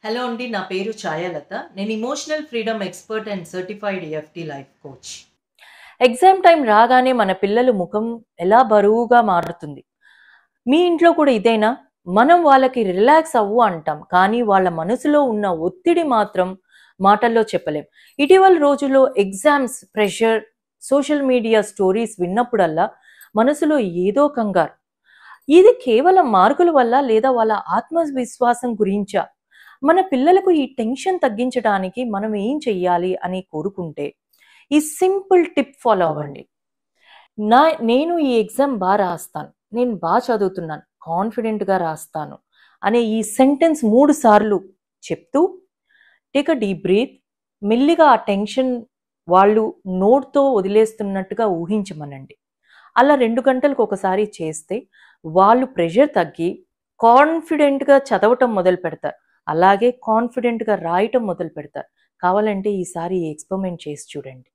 Hello అండి. నా పేరు ఛాయాలత. నేను emotional freedom expert and certified EFT life coach. Exam time రాగానే మన పిల్లల ముఖం ఎలా బరువుగా మారుతుంది. మీ ఇంట్లో కూడా ఇదేనా? మనం వాళ్ళకి రిలాక్స్ అవ్వు అంటాం. కానీ వాళ్ళ మనసులో ఉన్న ఒత్తిడి మాత్రం మాటల్లో చెప్పలేం. ఇటీవల రోజుల్లో exams pressure, social media stories విన్నప్పుడల్లా మనసులో ఏదో కంగారు. ఇది కేవలం మార్కుల వల్ల లేదా వాళ్ళ ఆత్మవిశ్వాసం గురించా? మన పిల్లలకు ఈ టెన్షన్ తగ్గించడానికి మనం ఏం చెయ్యాలి అని కోరుకుంటే ఈ సింపుల్ టిప్ ఫాలో అవ్వండి. నేను ఈ ఎగ్జామ్ బాగా రాస్తాను, నేను బాగా చదువుతున్నాను, కాన్ఫిడెంట్గా రాస్తాను అనే ఈ సెంటెన్స్ 3 సార్లు చెప్తూ టేక్ అ డీప్ బ్రీత్. మెల్లిగా ఆ టెన్షన్ వాళ్ళు నోట్తో వదిలేస్తున్నట్టుగా ఊహించమనండి. అలా 2 గంటలకు ఒకసారి చేస్తే వాళ్ళు ప్రెషర్ తగ్గి కాన్ఫిడెంట్గా చదవటం మొదలు పెడతారు. అలాగే కాన్ఫిడెంట్గా రాయటం మొదలు పెడతారు. కావాలంటే ఈసారి ఈ ఎక్స్పెరిమెంట్ చేసి చూడండి.